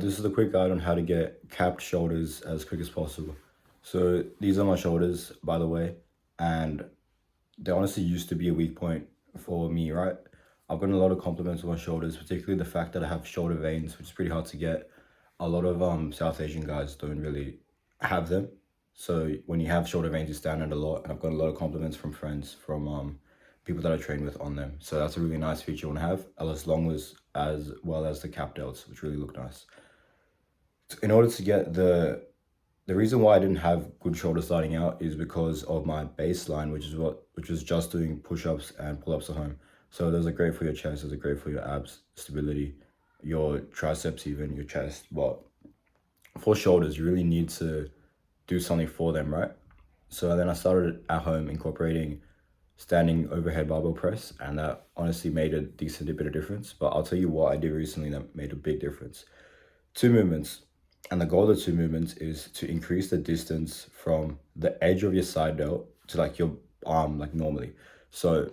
This is a quick guide on how to get capped shoulders as quick as possible. So these are my shoulders, by the way, and they honestly used to be a weak point for me, right? I've gotten a lot of compliments on my shoulders, particularly the fact that I have shoulder veins, which is pretty hard to get. A lot of South Asian guys don't really have them. So when you have shoulder veins, you stand out a lot. And I've got a lot of compliments from friends, from people that I train with on them. So that's a really nice feature you want to have, as well as the cap delts, which really look nice. In order to get the reason why I didn't have good shoulders starting out is because of my baseline, which was just doing push-ups and pull-ups at home. So those are great for your chest, those are great for your abs stability, your triceps, even your chest. But for shoulders, you really need to do something for them, right? So then I started at home incorporating standing overhead barbell press, and that honestly made a decent bit of difference. But I'll tell you what I did recently that made a big difference. 2 movements. And the goal of the 2 movements is to increase the distance from the edge of your side delt to like your arm, like normally. So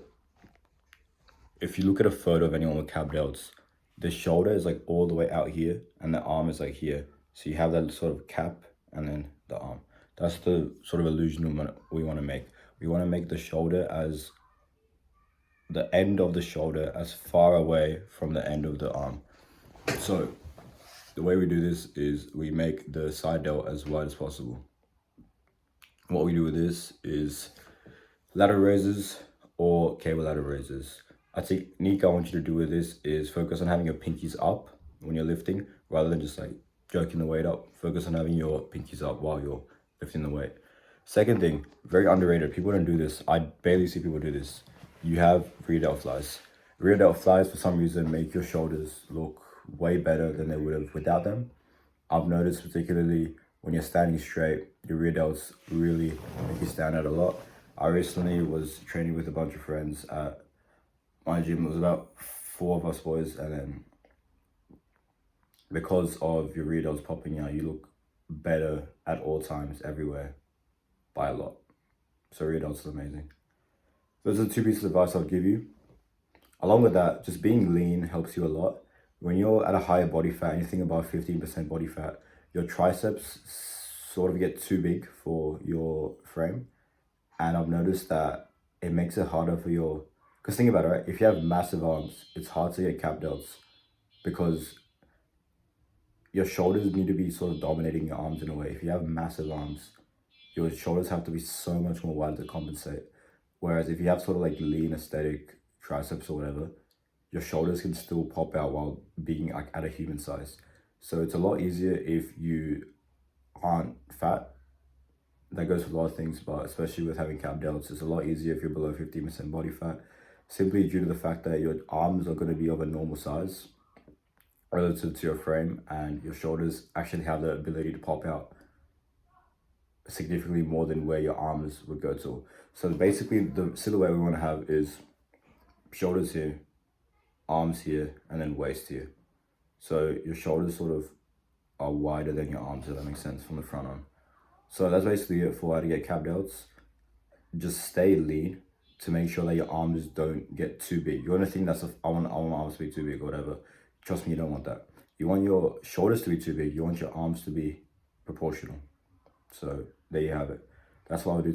if you look at a photo of anyone with cap delts, the shoulder is like all the way out here and the arm is like here. So you have that sort of cap and then the arm. That's the sort of illusion we want to make. We want to make the shoulder as the end of the shoulder as far away from the end of the arm. So the way we do this is we make the side delt as wide as possible. What we do with this is ladder raises or cable ladder raises. I think technique I want you to do with this is focus on having your pinkies up when you're lifting, rather than just like jerking the weight up. Focus on having your pinkies up while you're lifting the weight. Second thing, very underrated. People don't do this. I barely see people do this. You have rear delt flies. Rear delt flies, for some reason, make your shoulders look way better than they would have without them. I've noticed, particularly when you're standing straight, your rear delts really make you stand out a lot. I recently was training with a bunch of friends at my gym. It was about 4 of us boys, and then because of your rear delts popping out, you look better at all times, everywhere, by a lot. So rear delts is amazing. Those are the 2 pieces of advice I'll give you. Along with that, just being lean helps you a lot. When you're at a higher body fat, anything above 15% body fat, your triceps sort of get too big for your frame. And I've noticed that it makes it harder for because think about it, right? If you have massive arms, it's hard to get cap delts because your shoulders need to be sort of dominating your arms in a way. If you have massive arms, your shoulders have to be so much more wide to compensate. Whereas if you have sort of like lean aesthetic triceps or whatever, your shoulders can still pop out while being like at a human size. So it's a lot easier if you aren't fat. That goes for a lot of things, but especially with having cap delts, it's a lot easier if you're below 15% body fat, simply due to the fact that your arms are going to be of a normal size relative to your frame, and your shoulders actually have the ability to pop out significantly more than where your arms would go to. So basically the silhouette we want to have is shoulders here, arms here, and then waist here. So your shoulders sort of are wider than your arms, if that makes sense, from the front on. So that's basically it for how to get cap delts. Just stay lean to make sure that your arms don't get too big. You want to think I want my arms to be too big or whatever. Trust me, you don't want that. You want your shoulders to be too big. You want your arms to be proportional. So there you have it. That's what I would do